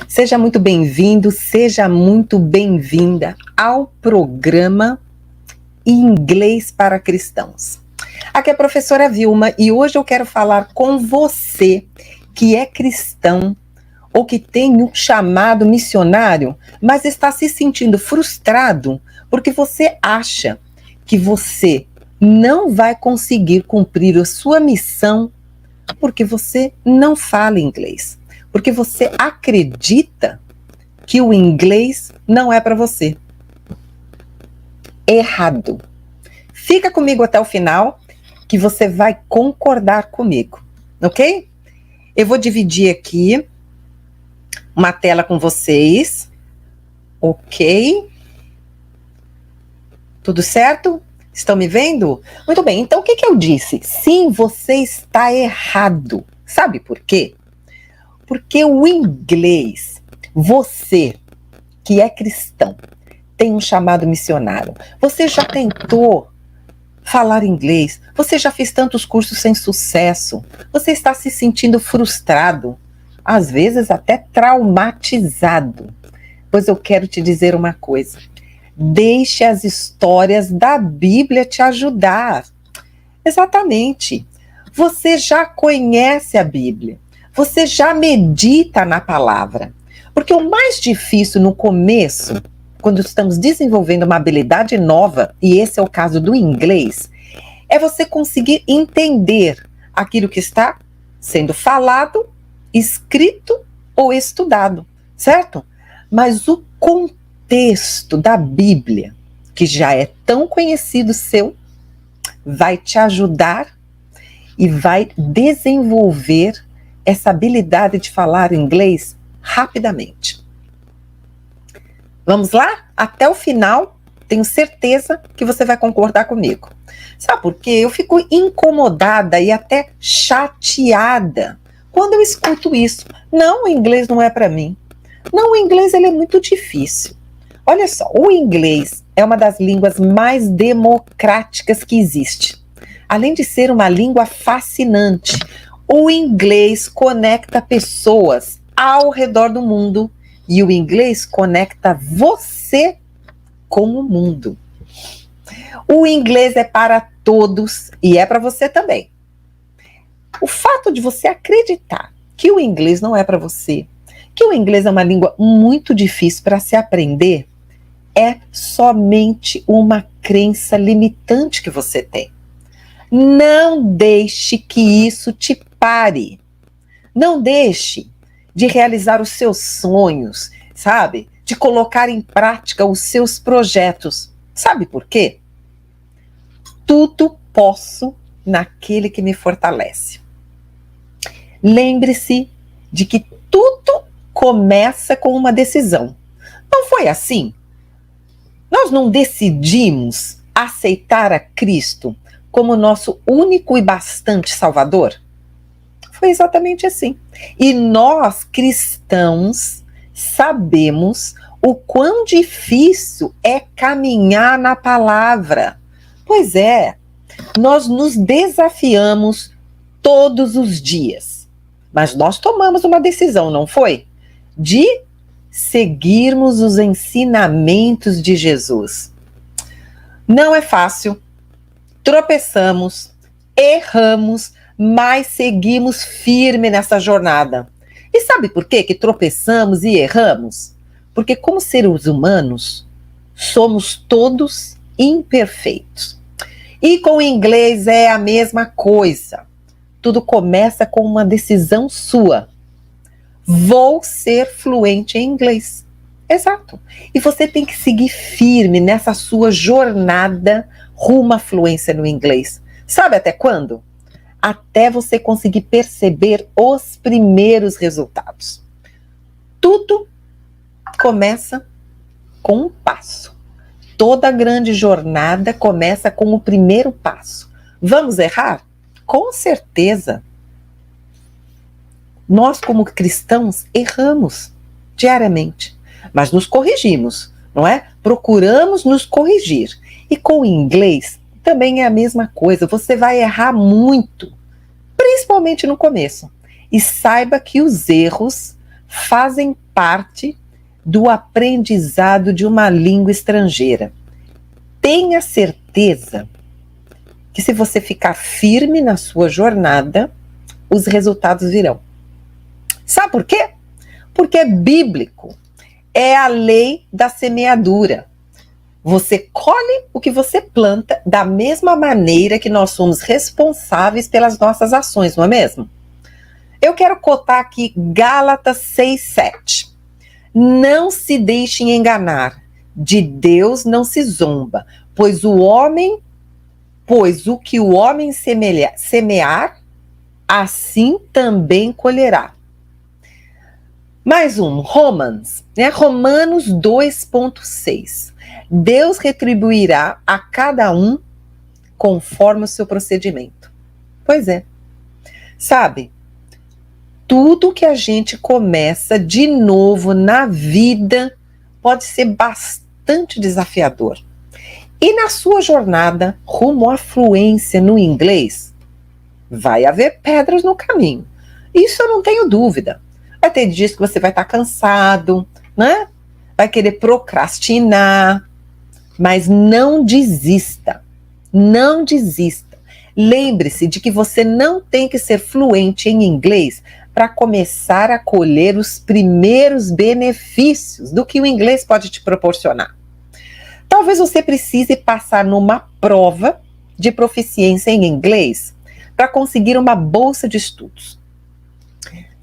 Seja muito bem-vindo, seja muito bem-vinda ao programa Inglês para Cristãos. Aqui é a professora Vilma e hoje eu quero falar com você que é cristão ou que tem um chamado missionário, mas está se sentindo frustrado porque você acha que você não vai conseguir cumprir a sua missão porque você não fala inglês. Porque você acredita que o inglês não é para você. Errado. Fica comigo até o final, que você vai concordar comigo, ok? Eu vou dividir aqui uma tela com vocês, ok? Tudo certo? Estão me vendo? Muito bem, então o que eu disse? Sim, você está errado. Sabe por quê? Porque o inglês, você que é cristão, tem um chamado missionário. Você já tentou falar inglês? Você já fez tantos cursos sem sucesso? Você está se sentindo frustrado? Às vezes até traumatizado. Pois eu quero te dizer uma coisa. Deixe as histórias da Bíblia te ajudar. Exatamente. Você já conhece a Bíblia. Você já medita na palavra. Porque o mais difícil no começo, quando estamos desenvolvendo uma habilidade nova, e esse é o caso do inglês, é você conseguir entender aquilo que está sendo falado, escrito ou estudado, certo? Mas o contexto da Bíblia, que já é tão conhecido seu, vai te ajudar e vai desenvolver essa habilidade de falar inglês rapidamente. Vamos lá? Até o final, tenho certeza que você vai concordar comigo. Sabe por quê? Eu fico incomodada e até chateada quando eu escuto isso. Não, o inglês não é para mim. Não, o inglês ele é muito difícil. Olha só, o inglês é uma das línguas mais democráticas que existe. Além de ser uma língua fascinante, o inglês conecta pessoas ao redor do mundo e o inglês conecta você com o mundo. O inglês é para todos e é para você também. O fato de você acreditar que o inglês não é para você, que o inglês é uma língua muito difícil para se aprender, é somente uma crença limitante que você tem. Não deixe que isso te pare. Não deixe de realizar os seus sonhos, sabe? De colocar em prática os seus projetos. Sabe por quê? Tudo posso naquele que me fortalece. Lembre-se de que tudo começa com uma decisão. Não foi assim? Nós não decidimos aceitar a Cristo como nosso único e bastante Salvador? Foi exatamente assim. E nós, cristãos, sabemos o quão difícil é caminhar na palavra. Pois é, nós nos desafiamos todos os dias. Mas nós tomamos uma decisão, não foi? De seguirmos os ensinamentos de Jesus. Não é fácil. Tropeçamos, erramos, mas seguimos firme nessa jornada. E sabe por quê que tropeçamos e erramos? Porque como seres humanos, somos todos imperfeitos. E com o inglês é a mesma coisa. Tudo começa com uma decisão sua. Vou ser fluente em inglês. Exato. E você tem que seguir firme nessa sua jornada rumo à fluência no inglês. Sabe até quando? Até você conseguir perceber os primeiros resultados. Tudo começa com um passo. Toda grande jornada começa com o primeiro passo. Vamos errar? Com certeza. Nós, como cristãos, erramos diariamente, mas nos corrigimos, não é? Procuramos nos corrigir. E com o inglês também é a mesma coisa. Você vai errar muito, principalmente no começo. E saiba que os erros fazem parte do aprendizado de uma língua estrangeira. Tenha certeza que se você ficar firme na sua jornada, os resultados virão. Sabe por quê? Porque é bíblico. É a lei da semeadura. Você colhe o que você planta da mesma maneira que nós somos responsáveis pelas nossas ações, não é mesmo? Eu quero cotar aqui Gálatas 6:7. Não se deixem enganar, de Deus não se zomba, pois o que o homem semear, assim também colherá. Mais um, Romanos 2:6. Deus retribuirá a cada um conforme o seu procedimento. Pois é. Sabe, tudo que a gente começa de novo na vida pode ser bastante desafiador. E na sua jornada rumo à fluência no inglês, vai haver pedras no caminho. Isso eu não tenho dúvida. Vai ter dias que você vai estar cansado, né? Vai querer procrastinar, mas não desista. Não desista. Lembre-se de que você não tem que ser fluente em inglês para começar a colher os primeiros benefícios do que o inglês pode te proporcionar. Talvez você precise passar numa prova de proficiência em inglês para conseguir uma bolsa de estudos.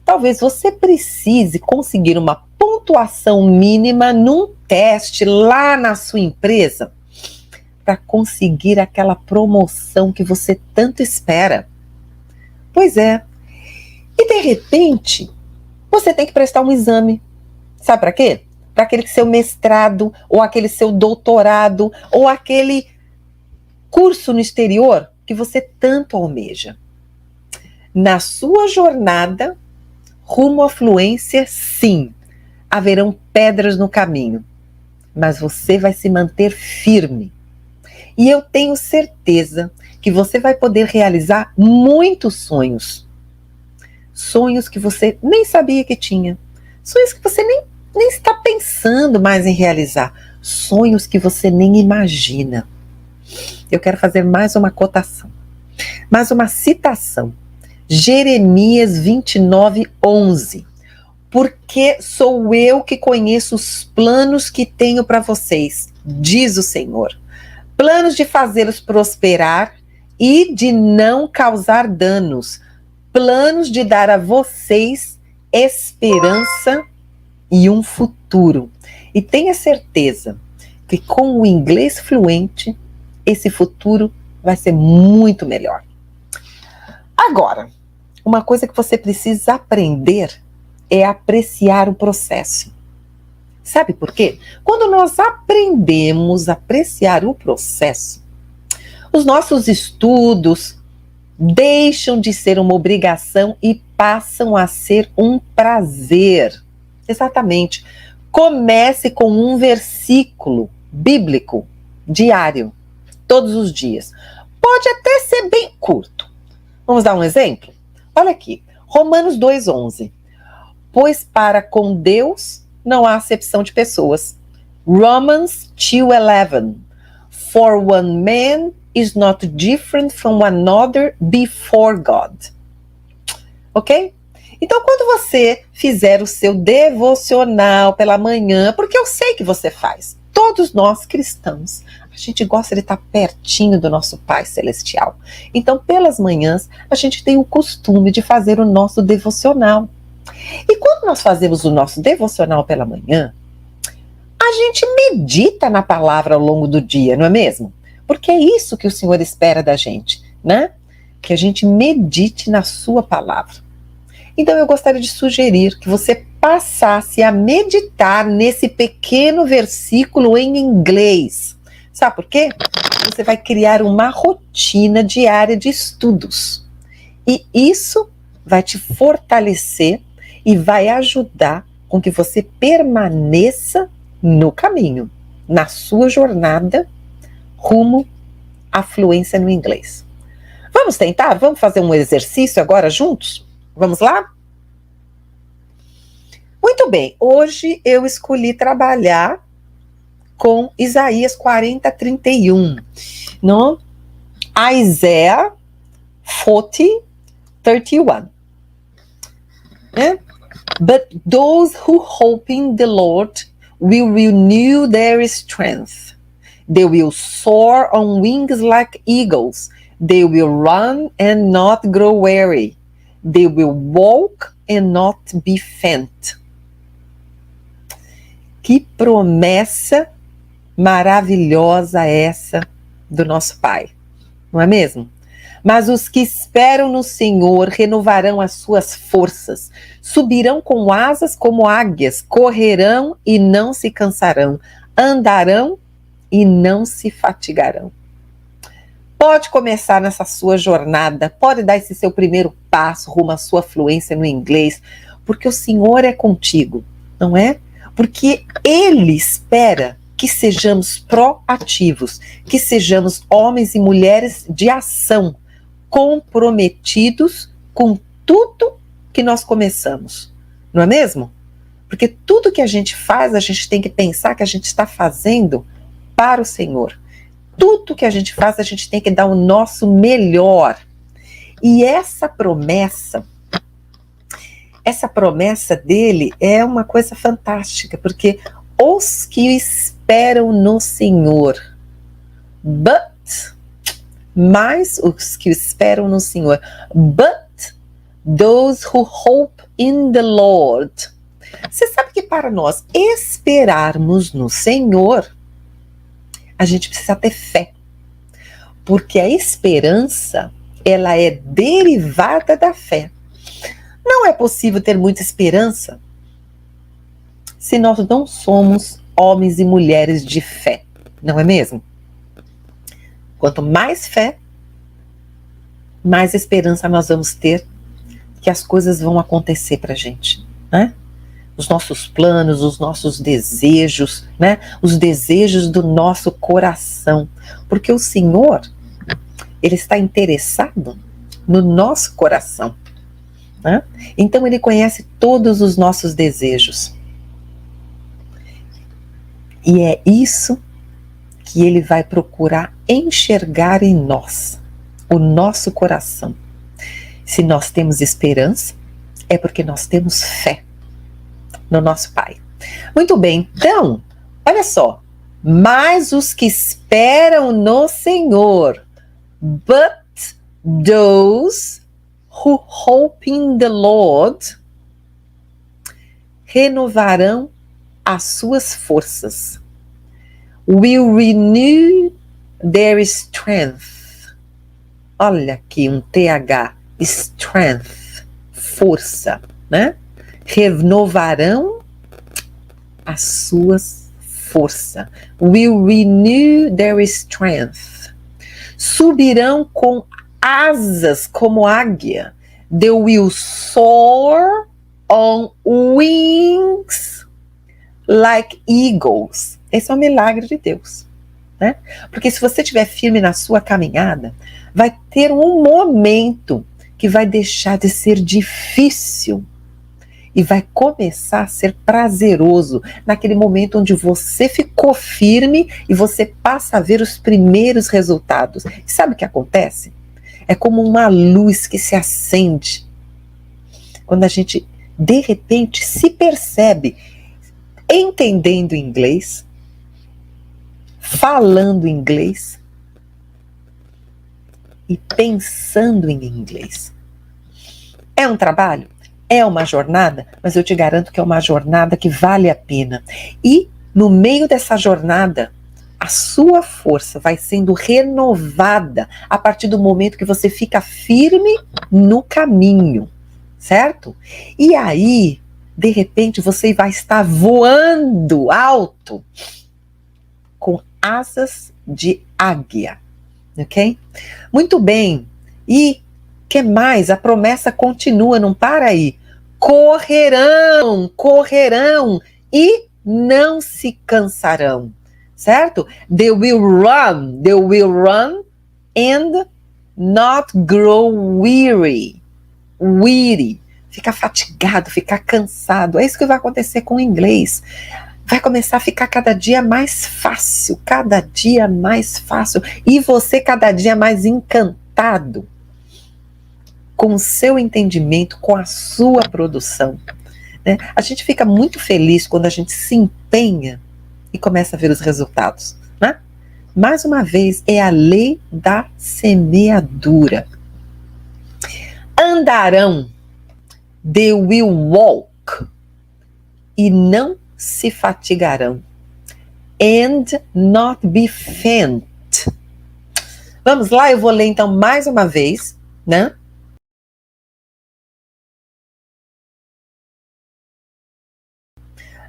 Talvez você precise conseguir uma pontuação mínima num teste lá na sua empresa para conseguir aquela promoção que você tanto espera. Pois é. E de repente, você tem que prestar um exame. Sabe para quê? Para aquele seu mestrado, ou aquele seu doutorado, ou aquele curso no exterior que você tanto almeja. Na sua jornada rumo à fluência, sim, haverão pedras no caminho, mas você vai se manter firme. E eu tenho certeza que você vai poder realizar muitos sonhos. Sonhos que você nem sabia que tinha. Sonhos que você nem está pensando mais em realizar. Sonhos que você nem imagina. Eu quero fazer mais uma cotação. Mais uma citação. Jeremias 29:11. Porque sou eu que conheço os planos que tenho para vocês, diz o Senhor. Planos de fazê-los prosperar e de não causar danos. Planos de dar a vocês esperança e um futuro. E tenha certeza que com o inglês fluente, esse futuro vai ser muito melhor. Agora, uma coisa que você precisa aprender é apreciar o processo. Sabe por quê? Quando nós aprendemos a apreciar o processo, os nossos estudos deixam de ser uma obrigação e passam a ser um prazer. Exatamente. Comece com um versículo bíblico diário, todos os dias. Pode até ser bem curto. Vamos dar um exemplo? Olha aqui, Romanos 2:11. Pois para com Deus não há acepção de pessoas. Romans 2:11. For one man is not different from another before God. Ok? Então, quando você fizer o seu devocional pela manhã, porque eu sei que você faz, todos nós cristãos, a gente gosta de estar pertinho do nosso Pai Celestial. Então, pelas manhãs, a gente tem o costume de fazer o nosso devocional. E quando nós fazemos o nosso devocional pela manhã, a gente medita na palavra ao longo do dia, não é mesmo? Porque é isso que o Senhor espera da gente, né? Que a gente medite na sua palavra. Então eu gostaria de sugerir que você passasse a meditar nesse pequeno versículo em inglês. Sabe por quê? Você vai criar uma rotina diária de estudos. E isso vai te fortalecer e vai ajudar com que você permaneça no caminho, na sua jornada rumo à fluência no inglês. Vamos tentar? Vamos fazer um exercício agora juntos? Vamos lá? Muito bem, hoje eu escolhi trabalhar com Isaías 40:31, no Isaiah 40:31. Né? But those who hope in the Lord will renew their strength. They will soar on wings like eagles. They will run and not grow weary. They will walk and not be faint. Que promessa maravilhosa essa do nosso Pai, não é mesmo? Mas os que esperam no Senhor renovarão as suas forças, subirão com asas como águias, correrão e não se cansarão, andarão e não se fatigarão. Pode começar nessa sua jornada, pode dar esse seu primeiro passo rumo à sua fluência no inglês, porque o Senhor é contigo, não é? Porque Ele espera que sejamos proativos, que sejamos homens e mulheres de ação, comprometidos com tudo que nós começamos, não é mesmo? Porque tudo que a gente faz, a gente tem que pensar que a gente está fazendo para o Senhor. Tudo que a gente faz, a gente tem que dar o nosso melhor. E essa promessa dele é uma coisa fantástica, porque os que esperam no Senhor, mas os que esperam no Senhor, but those who hope in the Lord. Você sabe que para nós esperarmos no Senhor, a gente precisa ter fé, porque a esperança, ela é derivada da fé. Não é possível ter muita esperança se nós não somos homens e mulheres de fé, não é mesmo? Quanto mais fé, mais esperança nós vamos ter que as coisas vão acontecer para a gente, né? Os nossos planos, os nossos desejos, né? Os desejos do nosso coração. Porque o Senhor, Ele está interessado no nosso coração, né? Então Ele conhece todos os nossos desejos. E é isso que Ele vai procurar enxergar em nós, o nosso coração. Se nós temos esperança, é porque nós temos fé no nosso Pai. Muito bem, então, olha só. Mas os que esperam no Senhor, but those who hope in the Lord, renovarão as suas forças. Will renew their strength. Olha aqui um TH, strength, força, né? Renovarão as suas forças. Will renew their strength. Subirão com asas como águia. They will soar on wings like eagles. Esse é um milagre de Deus, né? Porque se você estiver firme na sua caminhada, vai ter um momento que vai deixar de ser difícil e vai começar a ser prazeroso, naquele momento onde você ficou firme e você passa a ver os primeiros resultados. E sabe o que acontece? É como uma luz que se acende quando a gente, de repente, se percebe entendendo inglês, falando inglês e pensando em inglês. É um trabalho? É uma jornada, mas eu te garanto que é uma jornada que vale a pena. E no meio dessa jornada, a sua força vai sendo renovada a partir do momento que você fica firme no caminho, certo? E aí, de repente, você vai estar voando alto com asas de águia, ok? Muito bem. E que mais? A promessa continua, não para aí. Correrão e não se cansarão, certo? They will run and not grow weary, ficar fatigado, ficar cansado. É isso que vai acontecer com o inglês. Vai começar a ficar cada dia mais fácil, cada dia mais fácil. E você cada dia mais encantado com o seu entendimento, com a sua produção. Né? A gente fica muito feliz quando a gente se empenha e começa a ver os resultados. Né? Mais uma vez, é a lei da semeadura. Andarão, they will walk, e não se fatigarão, and not be faint. Vamos lá, eu vou ler então mais uma vez, né?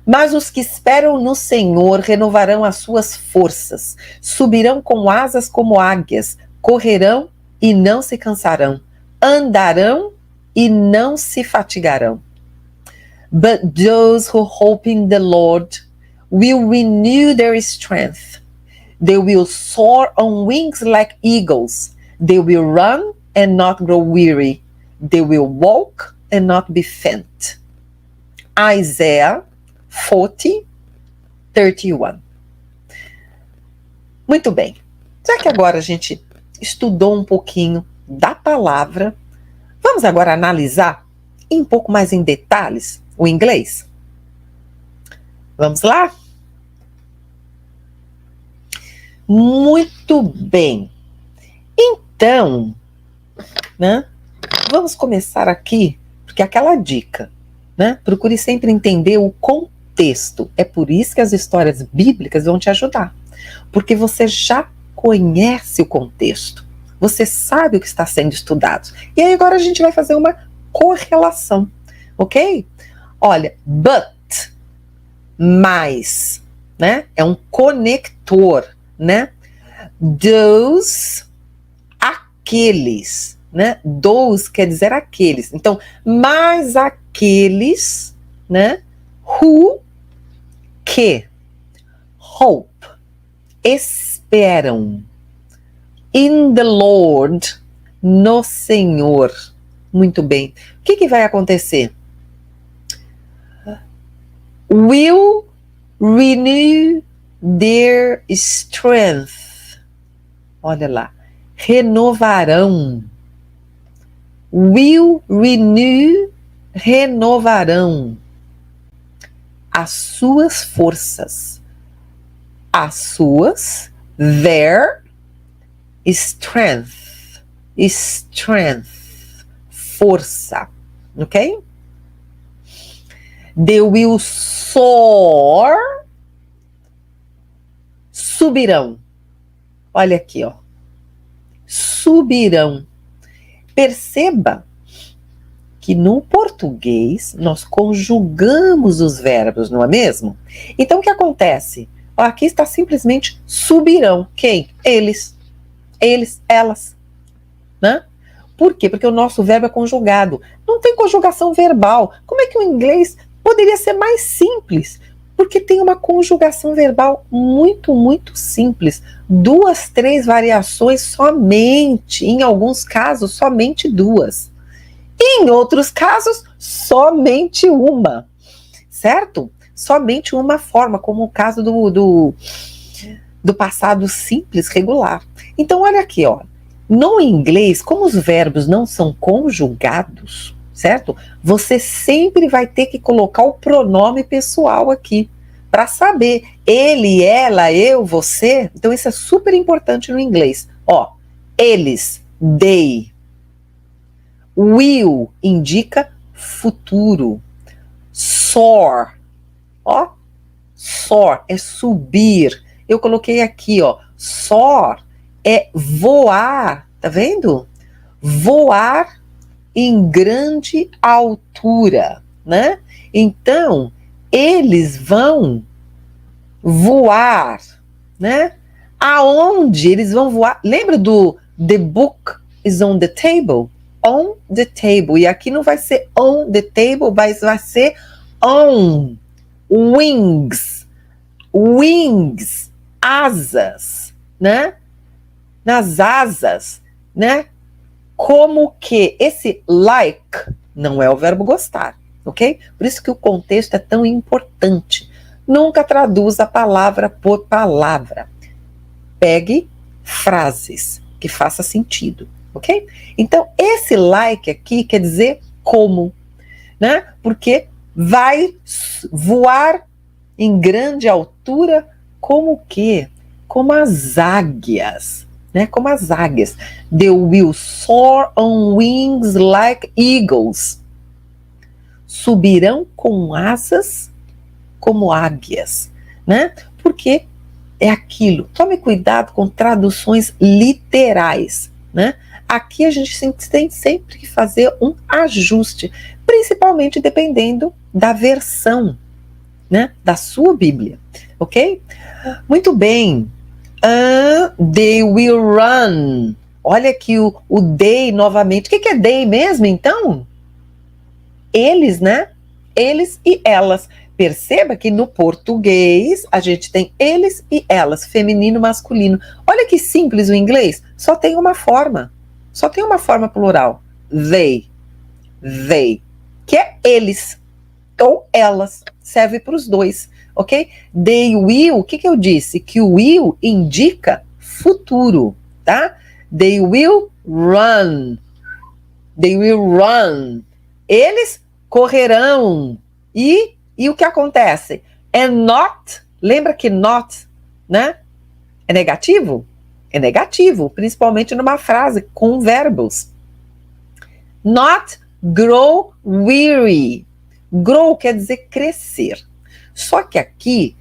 Mas os que esperam no Senhor renovarão as suas forças, subirão com asas como águias, correrão e não se cansarão, andarão e não se fatigarão. But those who hope in the Lord will renew their strength. They will soar on wings like eagles. They will run and not grow weary. They will walk and not be faint. Isaiah 40:31. Muito bem. Já que agora a gente estudou um pouquinho da palavra, vamos agora analisar um pouco mais em detalhes o inglês? Vamos lá? Muito bem. Então, né, vamos começar aqui, porque aquela dica, né, procure sempre entender o contexto. É por isso que as histórias bíblicas vão te ajudar, porque você já conhece o contexto, você sabe o que está sendo estudado. E aí agora a gente vai fazer uma correlação, ok? Olha, but, mais, né? É um conector, né? Those, aqueles, né? Those quer dizer aqueles. Então, mais aqueles, né? Who, que, hope, esperam, in the Lord, no Senhor. Muito bem. O que vai acontecer? Will renew their strength. Olha lá. Renovarão. Will renew, renovarão as suas forças. As suas, their strength. Strength. Força. Ok? They will soar, subirão. Olha aqui, ó. Subirão. Perceba que no português nós conjugamos os verbos, não é mesmo? Então o que acontece? Ó, aqui está simplesmente subirão. Quem? Eles. Eles, elas. Né? Por quê? Porque o nosso verbo é conjugado. Não tem conjugação verbal. Como é que o inglês poderia ser mais simples? Porque tem uma conjugação verbal muito, muito simples. 2, 3 variações somente. Em alguns casos, somente 2. Em outros casos, somente uma. Certo? Somente uma forma, como o caso do passado simples regular. Então, olha aqui, ó. No inglês, como os verbos não são conjugados, certo? Você sempre vai ter que colocar o pronome pessoal aqui, para saber ele, ela, eu, você. Então isso é super importante no inglês. Ó, eles, they. Will indica futuro. Soar, ó, soar é subir. Eu coloquei aqui, ó, soar é voar, tá vendo? Voar em grande altura, né? Então, eles vão voar, né? Aonde eles vão voar? Lembra do The book is on the table? On the table. E aqui não vai ser on the table, vai ser on. Wings. Wings. Asas, né? Nas asas, né? Como que esse like não é o verbo gostar, ok? Por isso que o contexto é tão importante. Nunca traduza palavra por palavra. Pegue frases que façam sentido, ok? Então, esse like aqui quer dizer como, né? Porque vai voar em grande altura como o quê? Como as águias, né? Como as águias. They will soar on wings like eagles. Subirão com asas como águias, né? Porque é aquilo. Tome cuidado com traduções literais, né? Aqui a gente tem sempre que fazer um ajuste, principalmente dependendo da versão, né, da sua Bíblia, ok? Muito bem. They will run. Olha aqui o they novamente. O que é they mesmo, então? Eles, né? Eles e elas. Perceba que no português a gente tem eles e elas, feminino, masculino. Olha que simples o inglês. Só tem uma forma. Só tem uma forma plural. They. Que é eles. Ou elas. Serve para os dois. Ok? They will. O que eu disse? Que o will indica futuro. Tá? They will run. They will run. Eles correrão. E o que acontece? And not, lembra que not, né? É negativo? É negativo, principalmente numa frase com verbos. Not grow weary. Grow quer dizer crescer. Só que aqui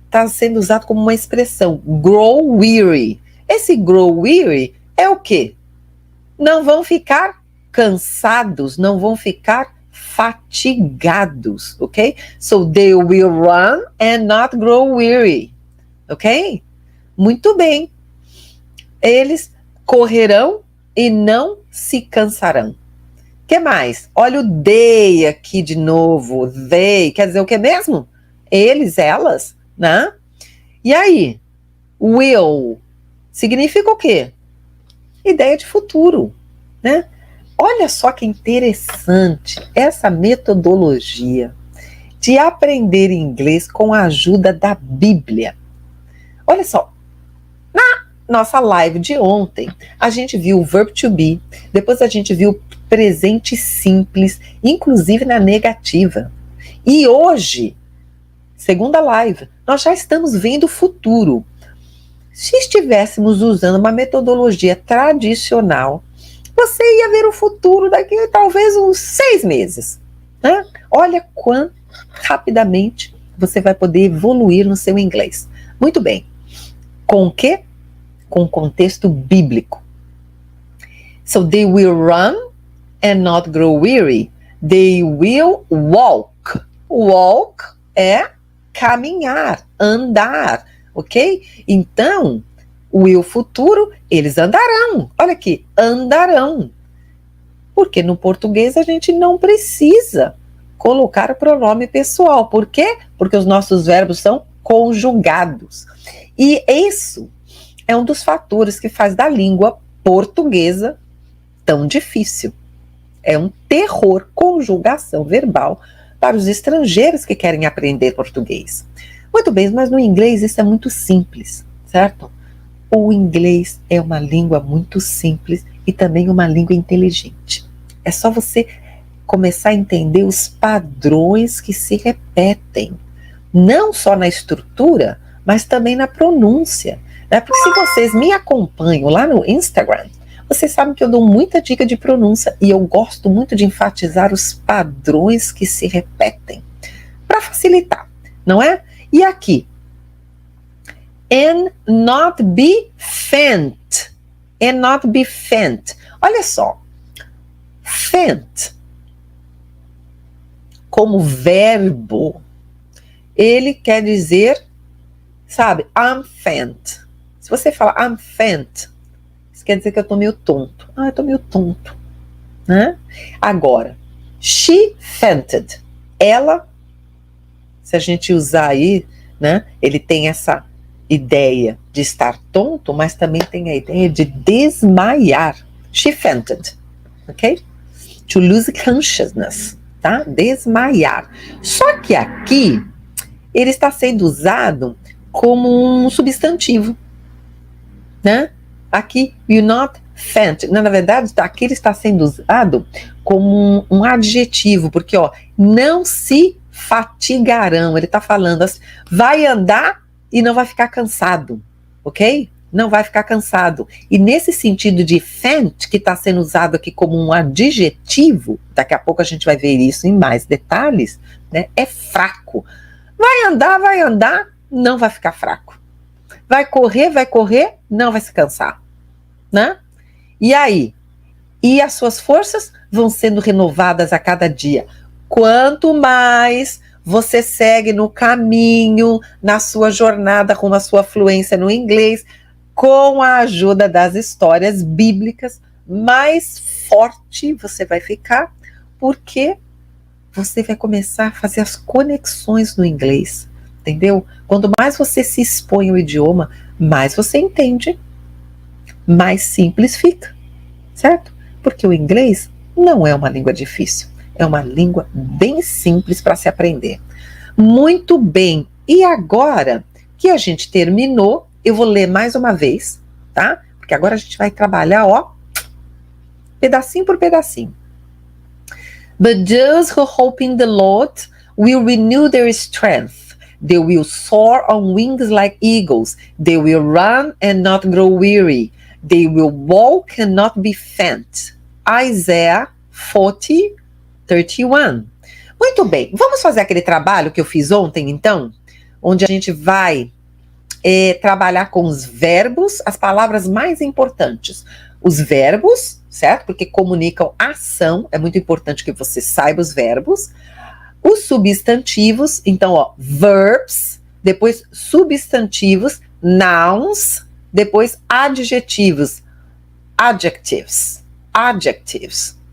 está sendo usado como uma expressão, grow weary. Esse grow weary é o quê? Não vão ficar cansados, não vão ficar fatigados, ok? So they will run and not grow weary, ok? Muito bem. Eles correrão e não se cansarão. Que mais? Olha o they aqui de novo. They quer dizer o que mesmo? Eles, elas, né? E aí? Will significa o quê? Ideia de futuro, né? Olha só que interessante essa metodologia de aprender inglês com a ajuda da Bíblia. Olha só, na nossa live de ontem, a gente viu o verb to be, depois a gente viu o presente simples, inclusive na negativa. E hoje, segunda live, nós já estamos vendo o futuro. Se estivéssemos usando uma metodologia tradicional, você ia ver o futuro daqui a talvez uns 6 meses. Né? Olha quão rapidamente você vai poder evoluir no seu inglês. Muito bem. Com o quê? Com o contexto bíblico. So they will run and not grow weary. They will walk. Walk é caminhar, andar, ok? Então, o futuro, eles andarão. Olha aqui, andarão. Porque no português a gente não precisa colocar o pronome pessoal. Por quê? Porque os nossos verbos são conjugados. E isso é um dos fatores que faz da língua portuguesa tão difícil. É um terror, conjugação verbal para os estrangeiros que querem aprender português. Muito bem, mas no inglês isso é muito simples, certo? O inglês é uma língua muito simples e também uma língua inteligente. É só você começar a entender os padrões que se repetem, não só na estrutura, mas também na pronúncia. Né? Porque se vocês me acompanham lá no Instagram, vocês sabem que eu dou muita dica de pronúncia e eu gosto muito de enfatizar os padrões que se repetem, para facilitar, não é? E aqui, and not be faint. And not be faint. Olha só. Faint, como verbo, ele quer dizer, sabe, I'm faint. Se você falar I'm faint, isso quer dizer que eu tô meio tonto. Eu tô meio tonto. Né? Agora, she fainted. Ela, se a gente usar aí, né, ele tem essa ideia de estar tonto, mas também tem a ideia de desmaiar. She fainted, ok? To lose consciousness, tá? Desmaiar. Só que aqui, ele está sendo usado como um substantivo, né? Aqui, you not faint. Na verdade, aqui ele está sendo usado como um adjetivo, porque, ó, não se fatigarão. Ele está falando assim, vai andar e não vai ficar cansado, ok? Não vai ficar cansado. E nesse sentido de faint, que está sendo usado aqui como um adjetivo, daqui a pouco a gente vai ver isso em mais detalhes, né? É fraco. Vai andar, não vai ficar fraco. Vai correr, não vai se cansar, né? E aí? E as suas forças vão sendo renovadas a cada dia. Quanto mais você segue no caminho, na sua jornada com a sua fluência no inglês, com a ajuda das histórias bíblicas, mais forte você vai ficar, porque você vai começar a fazer as conexões no inglês, entendeu? Quanto mais você se expõe ao idioma, mais você entende, mais simples fica, certo? Porque o inglês não é uma língua difícil, é uma língua bem simples para se aprender. Muito bem, e agora que a gente terminou, eu vou ler mais uma vez, tá? Porque agora a gente vai trabalhar, ó, pedacinho por pedacinho. But those who hope in the Lord will renew their strength. They will soar on wings like eagles. They will run and not grow weary. They will walk and not be faint. Isaiah 40:31. Muito bem, vamos fazer aquele trabalho que eu fiz ontem, então? Onde a gente vai trabalhar com os verbos, as palavras mais importantes. Os verbos, certo? Porque comunicam ação, é muito importante que você saiba os verbos. Os substantivos, então, ó, verbs, depois substantivos, nouns, depois adjetivos, adjectives,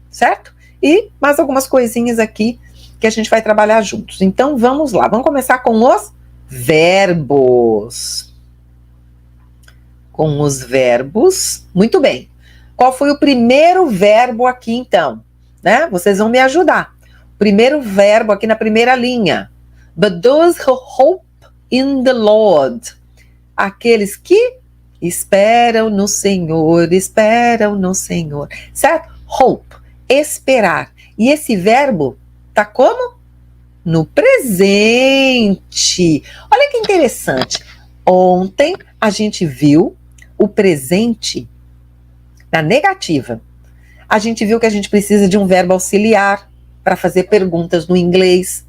certo? E mais algumas coisinhas aqui que a gente vai trabalhar juntos. Então, vamos lá, vamos começar com os verbos. Com os verbos, muito bem. Qual foi o primeiro verbo aqui, então? Né? Vocês vão me ajudar. O primeiro verbo aqui na primeira linha. But those who hope in the Lord. Aqueles que esperam no Senhor, certo? Hope, esperar. E esse verbo tá como? No presente. Olha que interessante. Ontem a gente viu o presente na negativa. A gente viu que a gente precisa de um verbo auxiliar para fazer perguntas no inglês.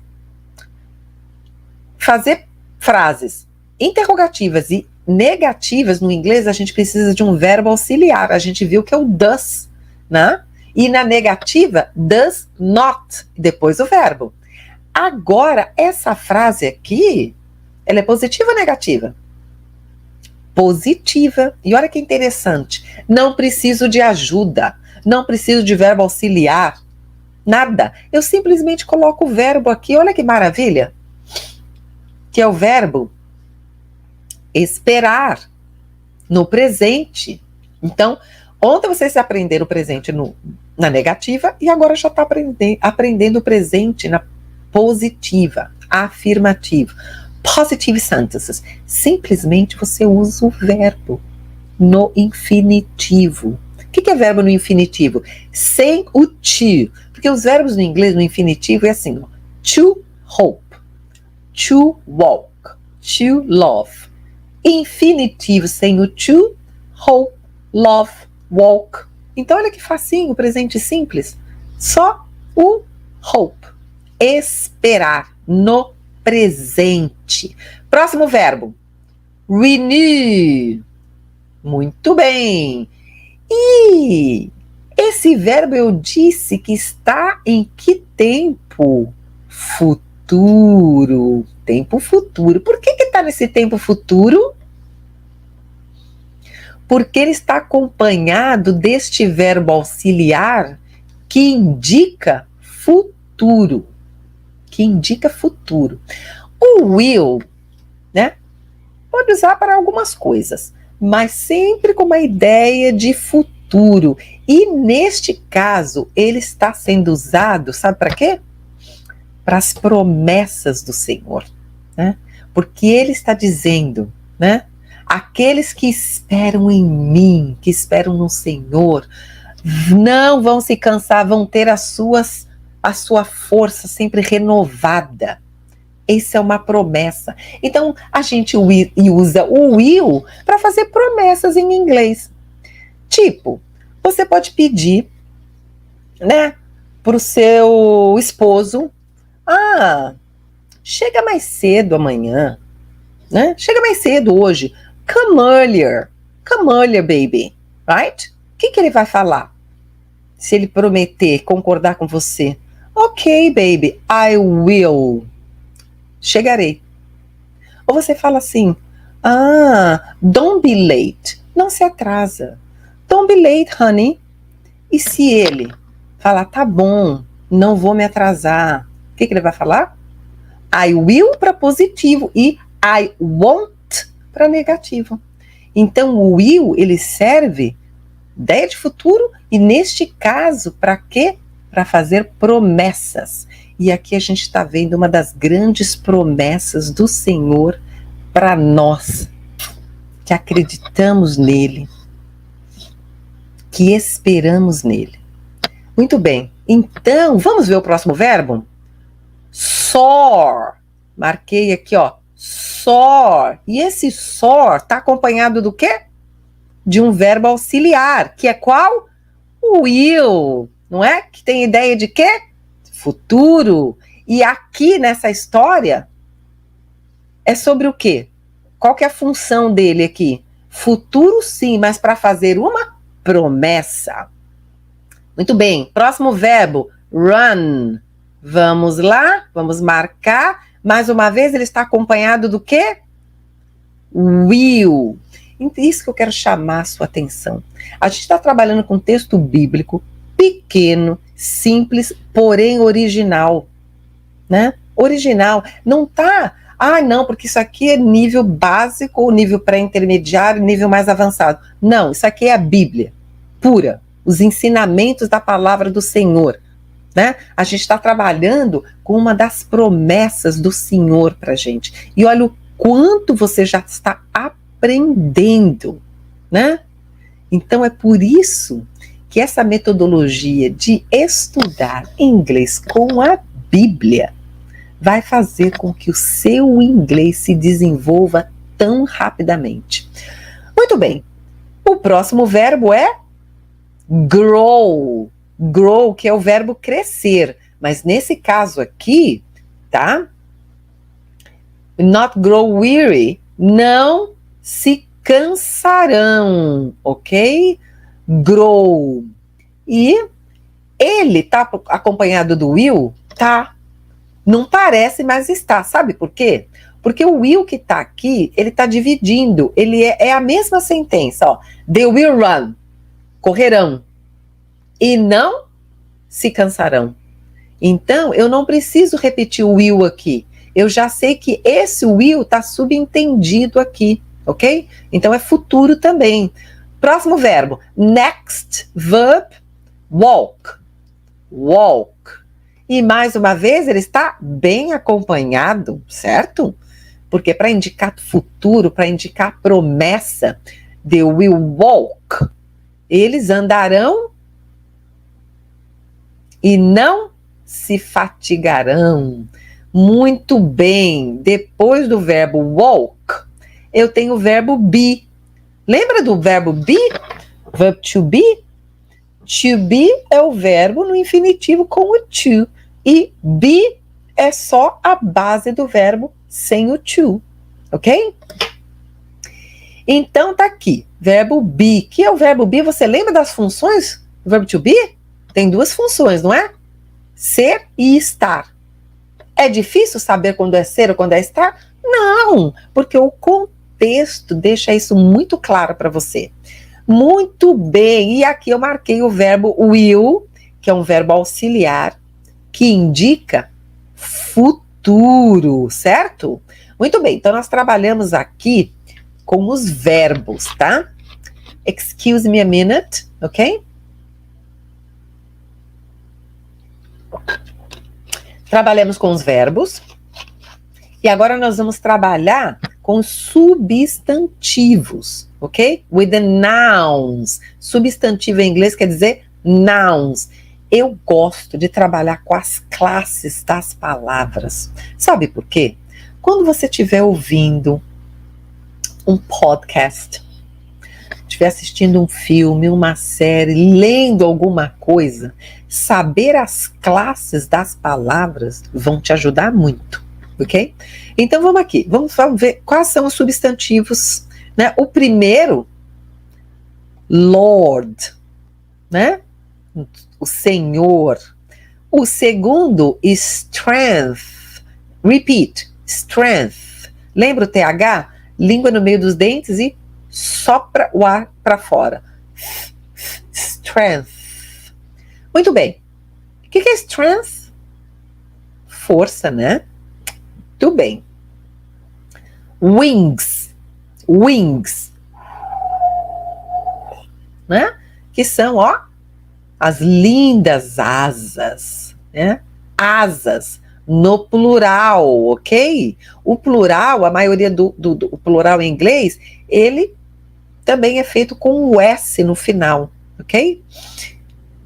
Fazer frases interrogativas e negativas no inglês, a gente precisa de um verbo auxiliar. A gente viu que é o does, né? E na negativa, does not, depois o verbo. Agora, essa frase aqui, ela é positiva ou negativa? Positiva. E olha que interessante. Não preciso de ajuda. Não preciso de verbo auxiliar. Nada. Eu simplesmente coloco o verbo aqui. Olha que maravilha. Que é o verbo esperar no presente. Então, ontem vocês aprenderam o presente na negativa e agora já está aprendendo o presente na positiva, afirmativa. Positive sentences. Simplesmente você usa o verbo no infinitivo. O que é verbo no infinitivo? Sem o to. Porque os verbos no inglês no infinitivo é assim: to hope, to walk, to love. Infinitivo sem o to, hope, love, walk. Então olha que facinho, presente simples. Só o hope. Esperar no presente. Próximo verbo. Renew. Muito bem. E esse verbo eu disse que está em que tempo? Futuro. Tempo futuro. Por que está nesse tempo futuro? Porque ele está acompanhado deste verbo auxiliar que indica futuro. O will, né, pode usar para algumas coisas, mas sempre com uma ideia de futuro. futuro. E neste caso, ele está sendo usado, sabe para quê? Para as promessas do Senhor, né? Porque ele está dizendo, né? Aqueles que esperam em mim, que esperam no Senhor, não vão se cansar, vão ter a sua força sempre renovada. Isso é uma promessa. Então, a gente usa o will para fazer promessas em inglês. Tipo, você pode pedir, né, para o seu esposo, chega mais cedo amanhã, né? Chega mais cedo hoje. Come earlier, baby, right? O que ele vai falar? Se ele prometer, concordar com você, ok, baby, I will. Chegarei. Ou você fala assim, don't be late. Não se atrasa. Don't be late, honey. E se ele falar, tá bom, não vou me atrasar, o que ele vai falar? I will para positivo e I won't para negativo. Então o will, ele serve ideia de futuro e neste caso, para quê? Para fazer promessas. E aqui a gente está vendo uma das grandes promessas do Senhor para nós, que acreditamos nele, que esperamos nele. Muito bem, então vamos ver o próximo verbo? Soar. Marquei aqui, ó, soar. E esse soar está acompanhado do quê? De um verbo auxiliar, que é qual? Will, não é? Que tem ideia de quê? Futuro. E aqui nessa história é sobre o quê? Qual que é a função dele aqui? Futuro sim, mas para fazer uma promessa. Muito bem, próximo verbo, run. Vamos lá, vamos marcar. Mais uma vez ele está acompanhado do quê? Will. Isso que eu quero chamar a sua atenção. A gente está trabalhando com um texto bíblico pequeno, simples, porém original, né? Original. Não tá, não, porque isso aqui é nível básico, ou nível pré-intermediário, nível mais avançado. Não, isso aqui é a Bíblia, pura. Os ensinamentos da palavra do Senhor, né? A gente está trabalhando com uma das promessas do Senhor para a gente. E olha o quanto você já está aprendendo, né? Então é por isso que essa metodologia de estudar inglês com a Bíblia vai fazer com que o seu inglês se desenvolva tão rapidamente. Muito bem, o próximo verbo é grow. Grow, que é o verbo crescer, mas nesse caso aqui, tá? Not grow weary, não se cansarão, ok? Grow. E ele tá acompanhado do will? Tá. Não parece, mas está. Sabe por quê? Porque o will que tá aqui, ele tá dividindo. Ele é a mesma sentença, ó. They will run. Correrão. E não se cansarão. Então, eu não preciso repetir o will aqui. Eu já sei que esse will tá subentendido aqui, ok? Então, é futuro também. Próximo verbo, next verb, walk. Walk. E mais uma vez, ele está bem acompanhado, certo? Porque para indicar futuro, para indicar promessa, they will walk. Eles andarão e não se fatigarão. Muito bem. Depois do verbo walk, eu tenho o verbo be. Lembra do verbo be? Verb to be? To be é o verbo no infinitivo com o to. E be é só a base do verbo sem o to. Ok? Então tá aqui. Verbo be. Que é o verbo be? Você lembra das funções do verbo to be? Tem duas funções, não é? Ser e estar. É difícil saber quando é ser ou quando é estar? Não, porque o contexto deixa isso muito claro para você. Muito bem, e aqui eu marquei o verbo will, que é um verbo auxiliar, que indica futuro, certo? Muito bem, então nós trabalhamos aqui com os verbos, tá? Excuse me a minute, ok? Trabalhamos com os verbos. E agora nós vamos trabalhar com os substantivos, ok? With the nouns. Substantivo em inglês quer dizer nouns. Eu gosto de trabalhar com as classes das palavras. Sabe por quê? Quando você estiver ouvindo um podcast, estiver assistindo um filme, uma série, lendo alguma coisa, saber as classes das palavras vão te ajudar muito, ok? Então vamos aqui, vamos ver quais são os substantivos, né? O primeiro, Lord, né? O Senhor. O segundo, strength. Repeat, strength. Lembra o TH? Língua no meio dos dentes e sopra o ar para fora. Strength. Muito bem. O que é strength? Força, né? Muito bem. Wings. Wings. Né? Que são, ó, as lindas asas, né? Asas, no plural, ok? O plural, a maioria do plural em inglês, ele também é feito com o S no final, ok?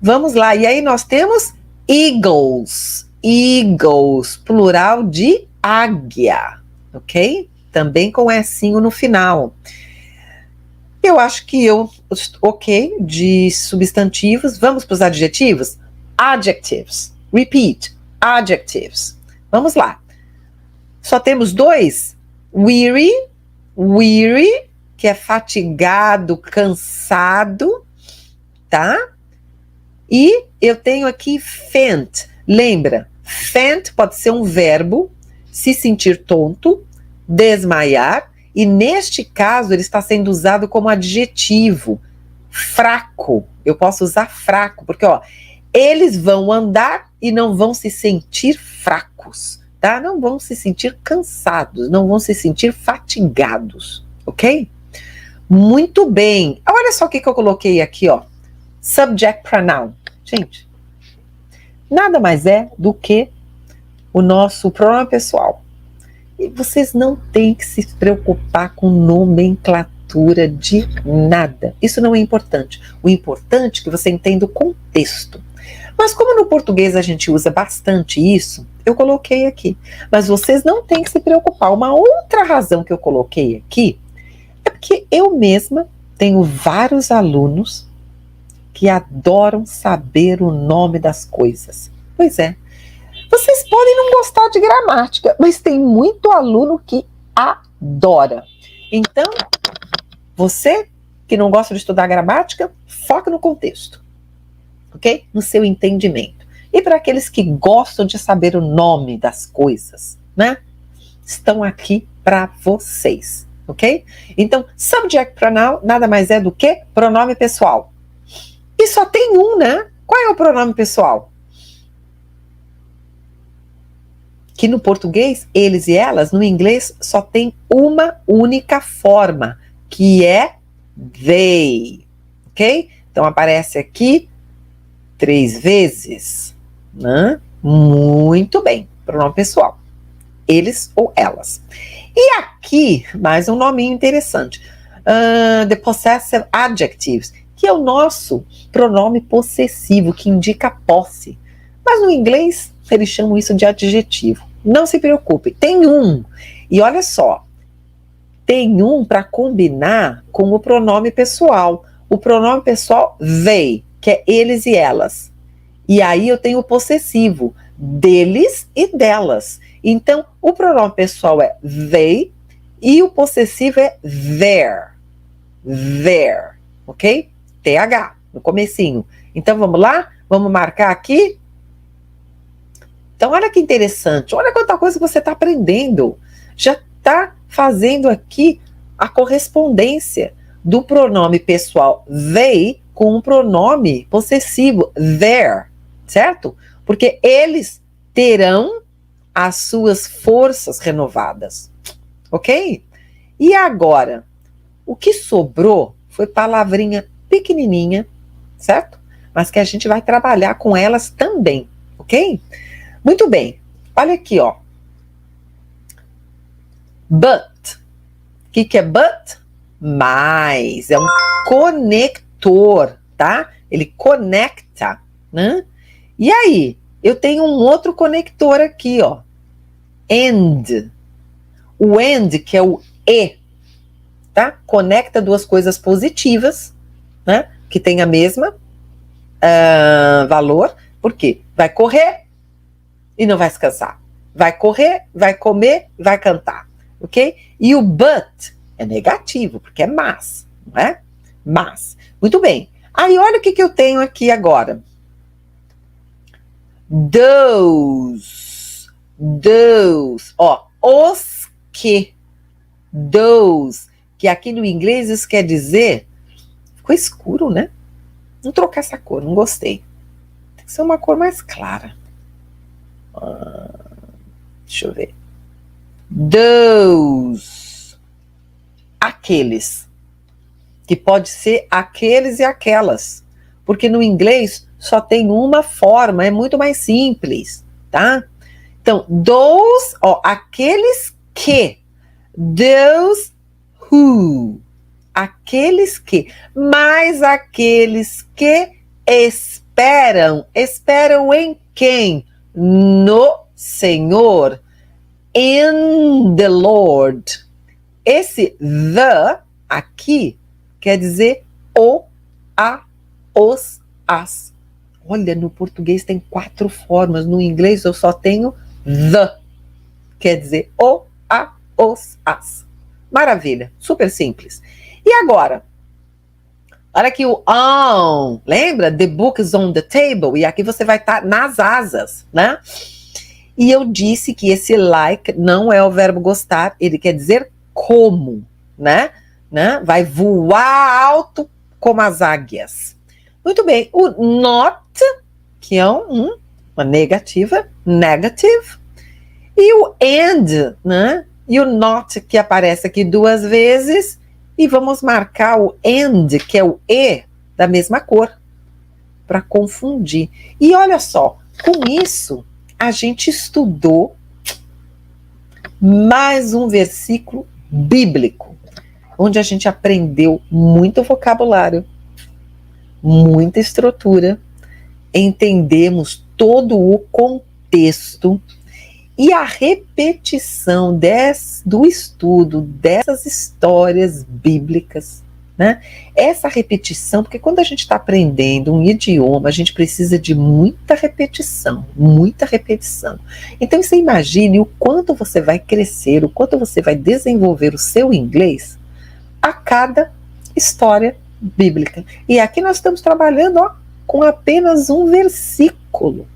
Vamos lá, e aí nós temos eagles, eagles, plural de águia, ok? Também com S-inho no final. Eu acho que ok, de substantivos. Vamos para os adjetivos? Adjectives. Repeat. Adjectives. Vamos lá. Só temos dois. Weary. Weary, que é fatigado, cansado. Tá? E eu tenho aqui faint. Lembra? Faint pode ser um verbo. Se sentir tonto. Desmaiar. E neste caso, ele está sendo usado como adjetivo. Fraco. Eu posso usar fraco, porque, ó, eles vão andar e não vão se sentir fracos, tá? Não vão se sentir cansados, não vão se sentir fatigados, ok? Muito bem. Olha só o que eu coloquei aqui, ó. Subject pronoun. Gente, nada mais é do que o nosso pronome pessoal. E vocês não têm que se preocupar com nomenclatura de nada. Isso não é importante. O importante é que você entenda o contexto. Mas como no português a gente usa bastante isso, eu coloquei aqui. Mas vocês não têm que se preocupar. Uma outra razão que eu coloquei aqui é porque eu mesma tenho vários alunos que adoram saber o nome das coisas. Pois é. Vocês podem não gostar de gramática, mas tem muito aluno que adora. Então, você que não gosta de estudar gramática, foca no contexto, ok? No seu entendimento. E para aqueles que gostam de saber o nome das coisas, né? Estão aqui para vocês, ok? Então, subject pronoun nada mais é do que pronome pessoal. E só tem um, né? Qual é o pronome pessoal? Que no português, eles e elas, no inglês, só tem uma única forma, que é they, ok? Então, aparece aqui 3 vezes, né? Muito bem, pronome pessoal, eles ou elas. E aqui, mais um nominho interessante, the possessive adjectives, que é o nosso pronome possessivo, que indica posse. Mas no inglês, eles chamam isso de adjetivo. Não se preocupe, tem um. E olha só, tem um para combinar com o pronome pessoal. O pronome pessoal, they, que é eles e elas. E aí eu tenho o possessivo, deles e delas. Então, o pronome pessoal é they e o possessivo é their. Their, ok? TH, no comecinho. Então, vamos lá? Vamos marcar aqui? Então, olha que interessante, olha quanta coisa você está aprendendo. Já está fazendo aqui a correspondência do pronome pessoal they com o pronome possessivo their, certo? Porque eles terão as suas forças renovadas, ok? E agora, o que sobrou foi palavrinha pequenininha, certo? Mas que a gente vai trabalhar com elas também, ok? Muito bem. Olha aqui, ó. But. O que é but? Mais. É um conector, tá? Ele conecta, né? E aí, eu tenho um outro conector aqui, ó. And. O and, que é o e, tá? Conecta duas coisas positivas, né? Que tem a mesma valor. Por quê? Vai correr e não vai se cansar. Vai correr, vai comer, vai cantar, ok? E o but é negativo, porque é mas, não é? Mas. Muito bem. Aí, olha o que eu tenho aqui agora. Those. Ó, os que. Those. Que aqui no inglês isso quer dizer... Ficou escuro, né? Vou trocar essa cor, não gostei. Tem que ser uma cor mais clara. Deixa eu ver. Those. Aqueles. Que pode ser aqueles e aquelas. Porque no inglês só tem uma forma, é muito mais simples, tá? Então, those, ó, aqueles que. Those who. Aqueles que. Mas aqueles que esperam. Esperam em quem? No Senhor. In the Lord. Esse the aqui quer dizer o, a, os, as. Olha, no português tem 4 formas, no inglês eu só tenho the. Quer dizer o, a, os, as. Maravilha, super simples. E agora? Olha aqui o on, lembra? The book is on the table. E aqui você vai estar nas asas, né? E eu disse que esse like não é o verbo gostar, ele quer dizer como, né? Vai voar alto como as águias. Muito bem, o not, que é uma negativa, negative, e o and, né? E o not, que aparece aqui 2 vezes, e vamos marcar o and, que é o e, da mesma cor, para confundir. E olha só, com isso, a gente estudou mais um versículo bíblico, onde a gente aprendeu muito vocabulário, muita estrutura, entendemos todo o contexto e a repetição do estudo dessas histórias bíblicas, né? Essa repetição, porque quando a gente está aprendendo um idioma, a gente precisa de muita repetição, muita repetição. Então você imagine o quanto você vai crescer, o quanto você vai desenvolver o seu inglês a cada história bíblica. E aqui nós estamos trabalhando, ó, com apenas um versículo.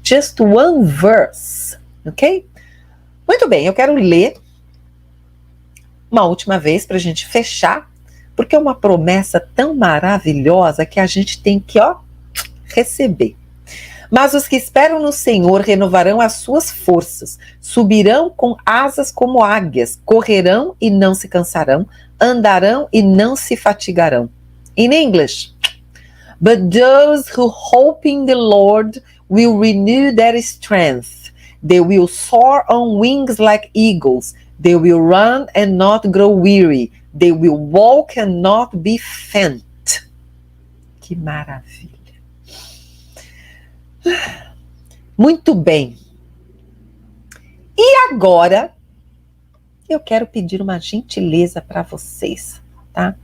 Just one verse, ok? Muito bem, eu quero ler uma última vez para a gente fechar, porque é uma promessa tão maravilhosa que a gente tem que, ó, receber. Mas os que esperam no Senhor renovarão as suas forças, subirão com asas como águias, correrão e não se cansarão, andarão e não se fatigarão. In English, but those who hope in the Lord will renew their strength. They will soar on wings like eagles. They will run and not grow weary. They will walk and not be faint. Que maravilha. Muito bem. E agora, eu quero pedir uma gentileza para vocês, tá?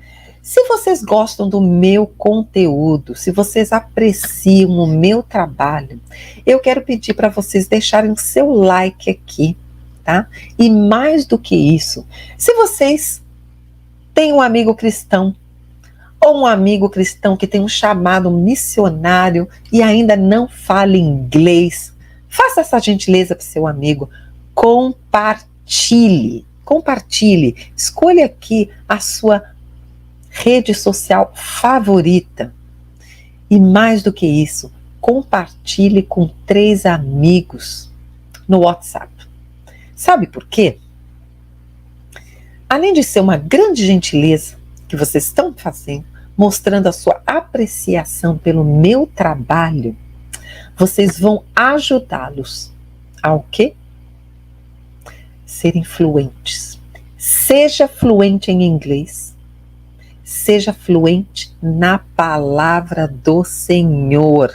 Se vocês gostam do meu conteúdo, se vocês apreciam o meu trabalho, eu quero pedir para vocês deixarem o seu like aqui, tá? E mais do que isso, se vocês têm um amigo cristão, ou um amigo cristão que tem um chamado missionário e ainda não fala inglês, faça essa gentileza para o seu amigo, compartilhe, escolha aqui a sua rede social favorita. E mais do que isso, compartilhe com 3 amigos no WhatsApp. Sabe por quê? Além de ser uma grande gentileza, que vocês estão fazendo, mostrando a sua apreciação pelo meu trabalho, vocês vão ajudá-los ao quê? Serem fluentes. Seja fluente em inglês. Seja fluente na palavra do Senhor.